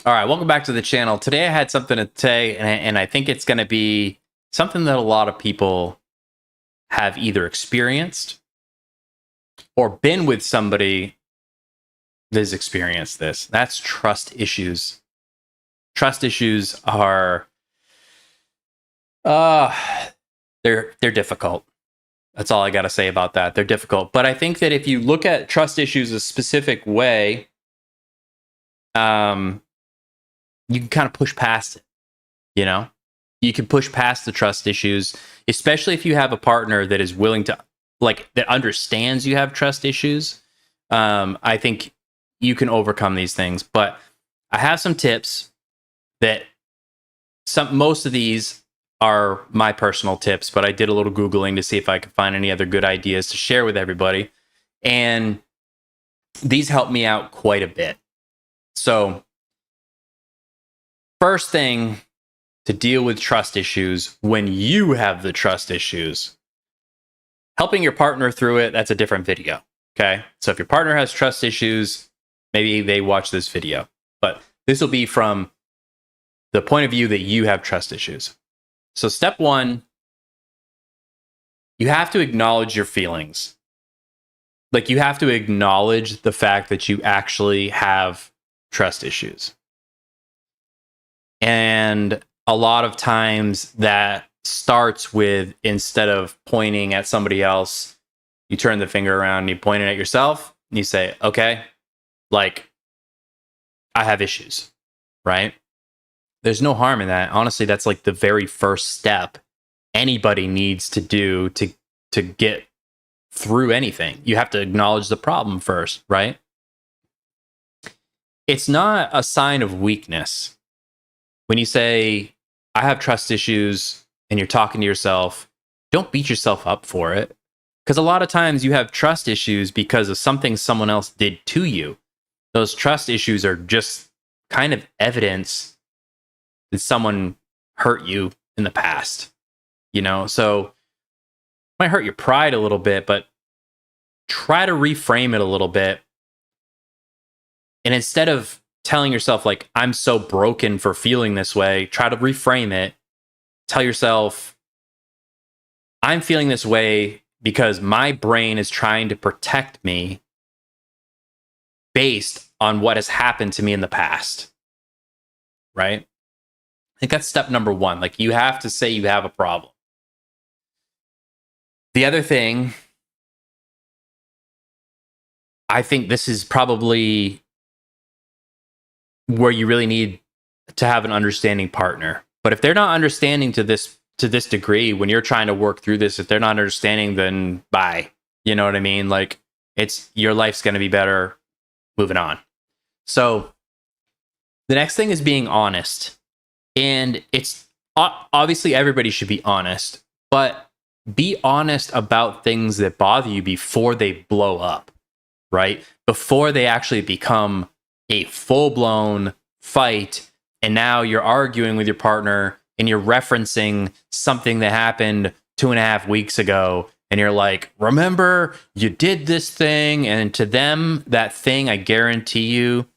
All right, welcome back to the channel. Today I had something to say, and I think it's going to be something that a lot of people have either experienced or been with somebody that has experienced this. That's trust issues. Trust issues are, they're difficult. That's all I got to say about that. They're difficult. But I think that if you look at trust issues a specific way, you can kind of push past it, you know? You can push past the trust issues, especially if you have a partner that is willing to, that understands you have trust issues. I think you can overcome these things. But I have some tips that most of these are my personal tips, but I did a little Googling to see if I could find any other good ideas to share with everybody. And these helped me out quite a bit. So, first thing to deal with trust issues when you have the trust issues, helping your partner through it, that's a different video. Okay. So if your partner has trust issues, maybe they watch this video, but this will be from the point of view that you have trust issues. So step one, you have to acknowledge your feelings. Like, you have to acknowledge the fact that you actually have trust issues. And a lot of times that starts with, instead of pointing at somebody else, you turn the finger around and you point it at yourself and you say, okay, like, I have issues, right? There's no harm in that. Honestly, that's like the very first step anybody needs to do to get through anything. You have to acknowledge the problem first, right? It's not a sign of weakness. When you say, I have trust issues, and you're talking to yourself, don't beat yourself up for it. Because a lot of times you have trust issues because of something someone else did to you. Those trust issues are just kind of evidence that someone hurt you in the past. You know, so it might hurt your pride a little bit, but try to reframe it a little bit. And instead of telling yourself, like, I'm so broken for feeling this way, try to reframe it. Tell yourself, I'm feeling this way because my brain is trying to protect me based on what has happened to me in the past. Right? I think that's step number one. Like, you have to say you have a problem. The other thing, I think this is probably where you really need to have an understanding partner. But if they're not understanding to this degree, when you're trying to work through this, if they're not understanding, then bye. You know what I mean? Like, your life's going to be better moving on. So the next thing is being honest. And it's obviously everybody should be honest, but be honest about things that bother you before they blow up, right? Before they actually become a full-blown fight, and now you're arguing with your partner and you're referencing something that happened 2.5 weeks ago, and you're like, remember you did this thing? And to them, that thing, I guarantee you,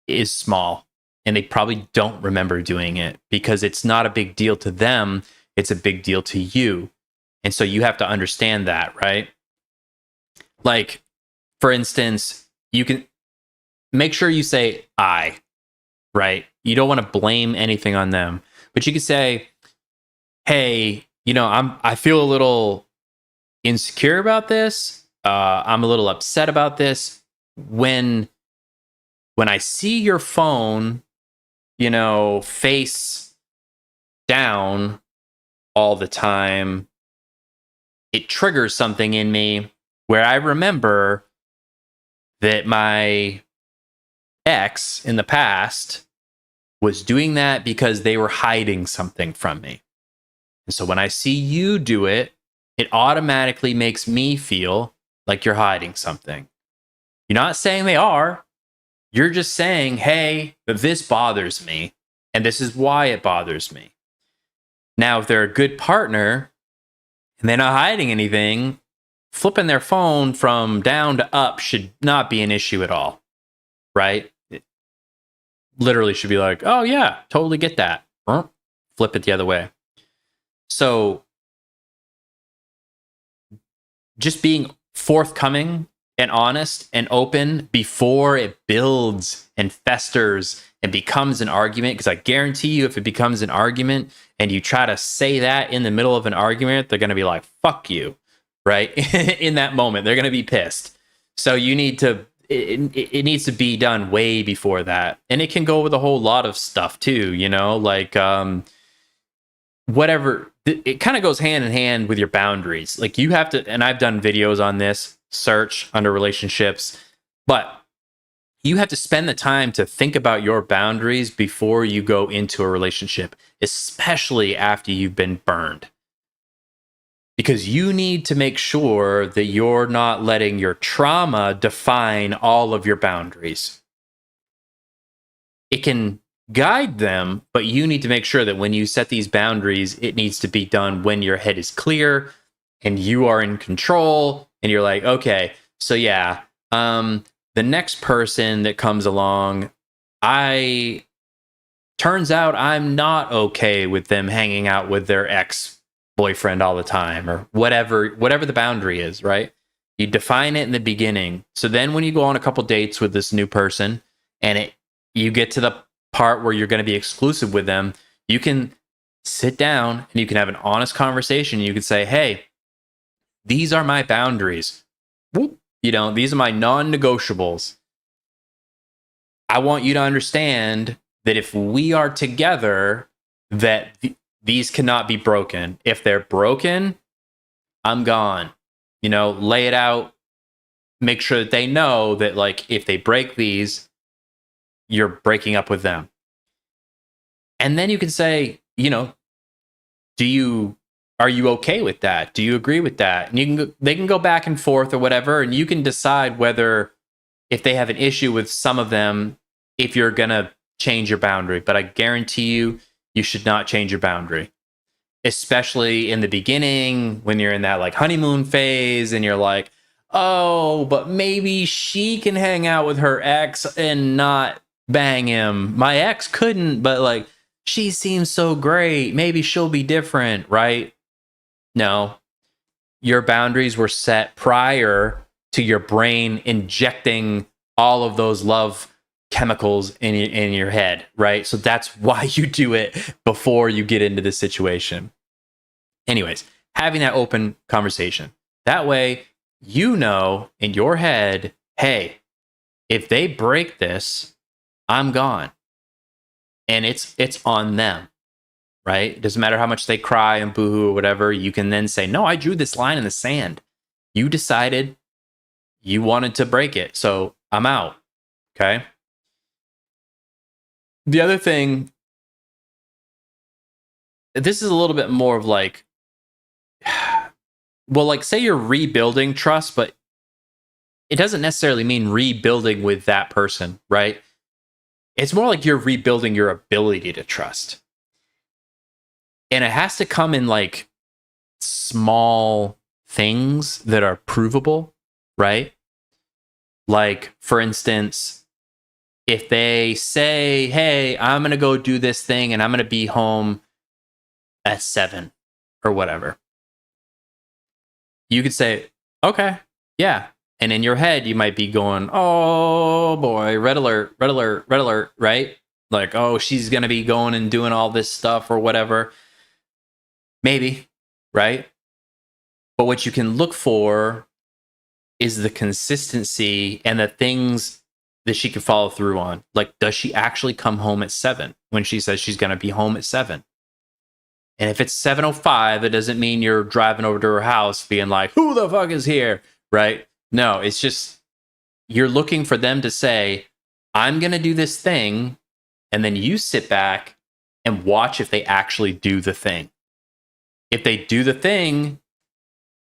is small, and they probably don't remember doing it because it's not a big deal to them. It's a big deal to you. And so you have to understand that, right? Like, for instance, you can make sure you say I, right? You don't want to blame anything on them, but you can say, hey, I feel a little insecure about this. I'm a little upset about this. When I see your phone, face down all the time, it triggers something in me where I remember that my ex in the past was doing that because they were hiding something from me. And so when I see you do it, it automatically makes me feel like you're hiding something. You're not saying they are. You're just saying, hey, this bothers me, and this is why it bothers me. Now, if they're a good partner and they're not hiding anything, flipping their phone from down to up should not be an issue at all, right? literally should be like, oh yeah, totally get that. Flip it the other way. So just being forthcoming and honest and open before it builds and festers and becomes an argument, because I guarantee you, if it becomes an argument and you try to say that in the middle of an argument, they're going to be like, fuck you, right? In that moment, they're going to be pissed. So you need to, it needs to be done way before that. And it can go with a whole lot of stuff too, you know, like whatever. It kind of goes hand in hand with your boundaries. Like you have to, and I've done videos on this, search under relationships, but you have to spend the time to think about your boundaries before you go into a relationship, especially after you've been burned. Because you need to make sure that you're not letting your trauma define all of your boundaries. It can guide them, but you need to make sure that when you set these boundaries, it needs to be done when your head is clear and you are in control and you're like, okay, so yeah, the next person that comes along, turns out I'm not okay with them hanging out with their ex-boyfriend all the time, or whatever the boundary is, right? You define it in the beginning. So then when you go on a couple dates with this new person and you get to the part where you're going to be exclusive with them, you can sit down and you can have an honest conversation. You can say, hey, these are my boundaries. You know, these are my non-negotiables. I want you to understand that if we are together, that these cannot be broken. If they're broken, I'm gone. You know, lay it out. Make sure that they know that, like, if they break these, you're breaking up with them. And then you can say, you know, are you okay with that? Do you agree with that? And they can go back and forth or whatever, and you can decide whether, if they have an issue with some of them, if you're going to change your boundary. But I guarantee you, you should not change your boundary, especially in the beginning when you're in that like honeymoon phase and you're like, oh, but maybe she can hang out with her ex and not bang him. My ex couldn't, but like, she seems so great. Maybe she'll be different, right? No, your boundaries were set prior to your brain injecting all of those love chemicals in your head, right? So that's why you do it before you get into the situation. Anyways, having that open conversation. That way, you know in your head, hey, if they break this, I'm gone. And it's on them, right? It doesn't matter how much they cry and boohoo or whatever. You can then say, no, I drew this line in the sand. You decided you wanted to break it, so I'm out, okay? The other thing, this is a little bit more of like, well, like say you're rebuilding trust, but it doesn't necessarily mean rebuilding with that person, right? It's more like you're rebuilding your ability to trust. And it has to come in like small things that are provable, right? Like, for instance, if they say, hey, I'm going to go do this thing and I'm going to be home at 7 or whatever, you could say, okay, yeah. And in your head, you might be going, oh boy, red alert, red alert, red alert, right? Like, oh, she's going to be going and doing all this stuff or whatever. Maybe, right? But what you can look for is the consistency and the things that she can follow through on. Like, does she actually come home at 7 when she says she's going to be home at 7? And if it's 7:05, it doesn't mean you're driving over to her house being like, who the fuck is here, right? No, it's just you're looking for them to say, I'm going to do this thing. And then you sit back and watch if they actually do the thing. If they do the thing,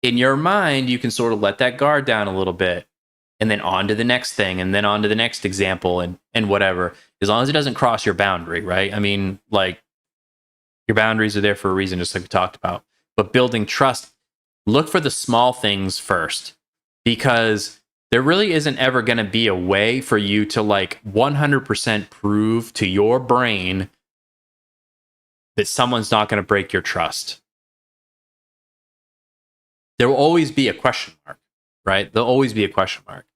in your mind, you can sort of let that guard down a little bit and then on to the next thing and then on to the next example and whatever, as long as it doesn't cross your boundary, right? I mean, like, your boundaries are there for a reason, just like we talked about. But building trust, look for the small things first, because there really isn't ever going to be a way for you to like 100% prove to your brain that someone's not going to break your trust. There will always be a question mark, right? There'll always be a question mark.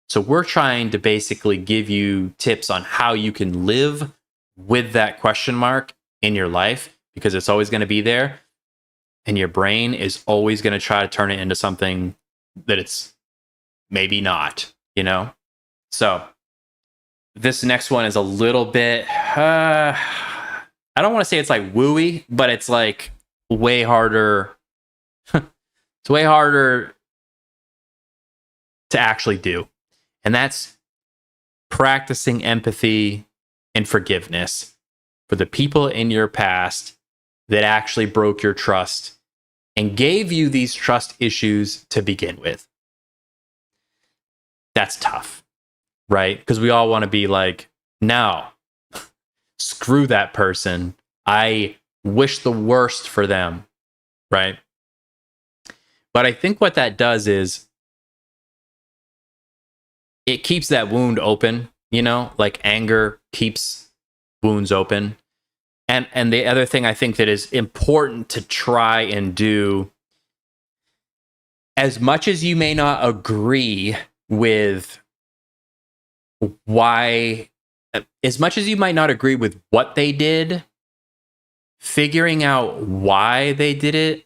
So we're trying to basically give you tips on how you can live with that question mark in your life, because it's always going to be there. And your brain is always going to try to turn it into something that it's maybe not, you know? So this next one is a little bit, I don't want to say it's like wooey, but it's like way harder. It's way harder to actually do. And that's practicing empathy and forgiveness for the people in your past that actually broke your trust and gave you these trust issues to begin with. That's tough, right? Because we all want to be like, no, screw that person. I wish the worst for them, right? But I think what that does is it keeps that wound open, you know, like anger keeps wounds open. And the other thing I think that is important to try and do, as much as you may not agree with why, as much as you might not agree with what they did, figuring out why they did it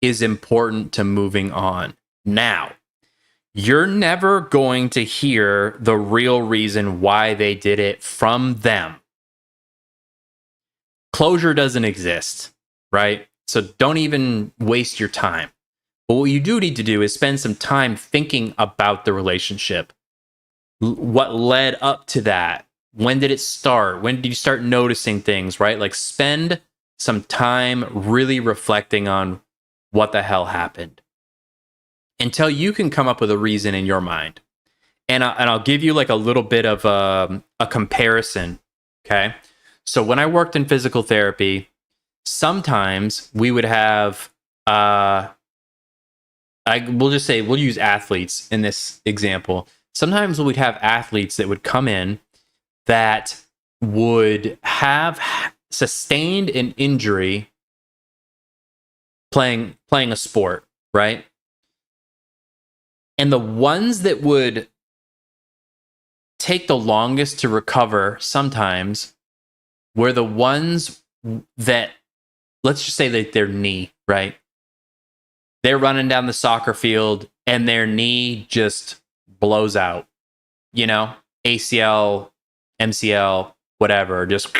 is important to moving on. Now, you're never going to hear the real reason why they did it from them. Closure doesn't exist, right? So don't even waste your time. But what you do need to do is spend some time thinking about the relationship. What led up to that? When did it start? When did you start noticing things, right? Like spend some time really reflecting on what the hell happened until you can come up with a reason in your mind. And I'll give you like a little bit of a comparison, okay? So when I worked in physical therapy, sometimes we would have, we'll just say, we'll use athletes in this example. Sometimes we'd have athletes that would come in that would have sustained an injury playing a sport, right? And the ones that would take the longest to recover sometimes were the ones that, let's just say that their knee, right? They're running down the soccer field and their knee just blows out, you know, ACL, MCL, whatever, just,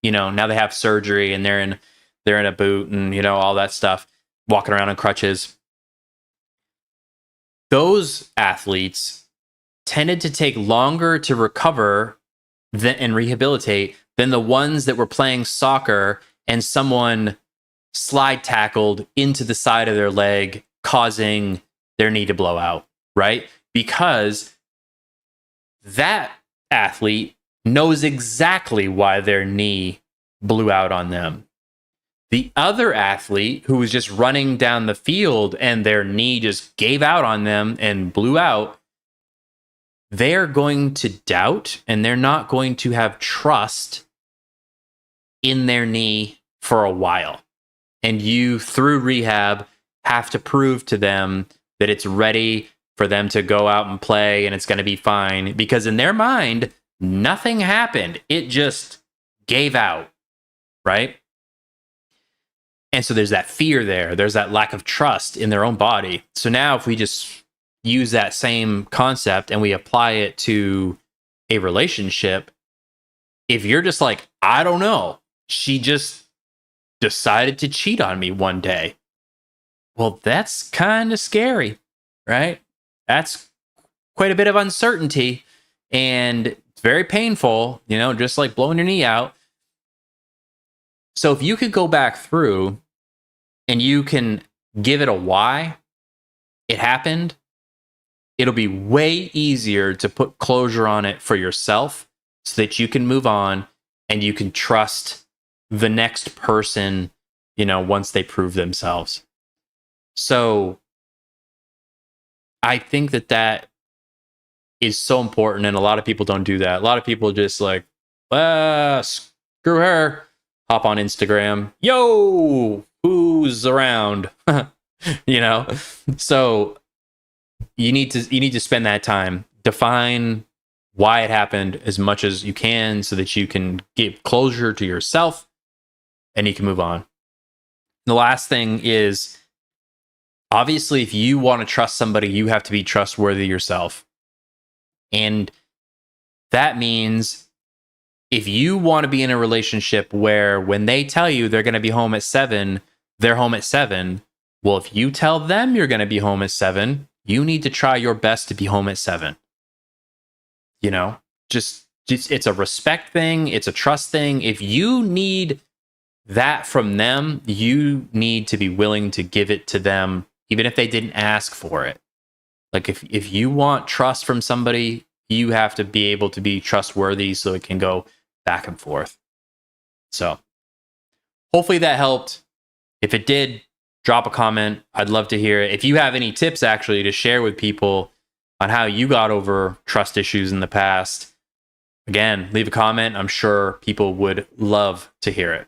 you know, now they have surgery and they're in a boot and, you know, all that stuff, walking around on crutches. Those athletes tended to take longer to recover and rehabilitate than the ones that were playing soccer and someone slide tackled into the side of their leg, causing their knee to blow out, right? Because that athlete knows exactly why their knee blew out on them. The other athlete who was just running down the field and their knee just gave out on them and blew out, they're going to doubt and they're not going to have trust in their knee for a while. And you, through rehab, have to prove to them that it's ready for them to go out and play and it's going to be fine. Because in their mind, nothing happened. It just gave out, right? And so there's that fear there. There's that lack of trust in their own body. So now if we just use that same concept and we apply it to a relationship, if you're just like, I don't know, she just decided to cheat on me one day. Well, that's kind of scary, right? That's quite a bit of uncertainty and it's very painful, you know, just like blowing your knee out. So if you could go back through and you can give it a why it happened, it'll be way easier to put closure on it for yourself so that you can move on and you can trust the next person, you know, once they prove themselves. So I think that is so important, and a lot of people don't do that. A lot of people just like, screw her, hop on Instagram, yo, who's around? You know? So you need to spend that time, define why it happened as much as you can so that you can give closure to yourself and you can move on. The last thing is, obviously, if you want to trust somebody, you have to be trustworthy yourself. And that means if you want to be in a relationship where when they tell you they're going to be home at 7, they're home at 7. Well, if you tell them you're going to be home at 7, you need to try your best to be home at 7. You know, just it's a respect thing. It's a trust thing. If you need that from them, you need to be willing to give it to them, even if they didn't ask for it. Like if you want trust from somebody, you have to be able to be trustworthy so it can go back and forth. So hopefully that helped. If it did, drop a comment. I'd love to hear it. If you have any tips actually to share with people on how you got over trust issues in the past, again, leave a comment. I'm sure people would love to hear it.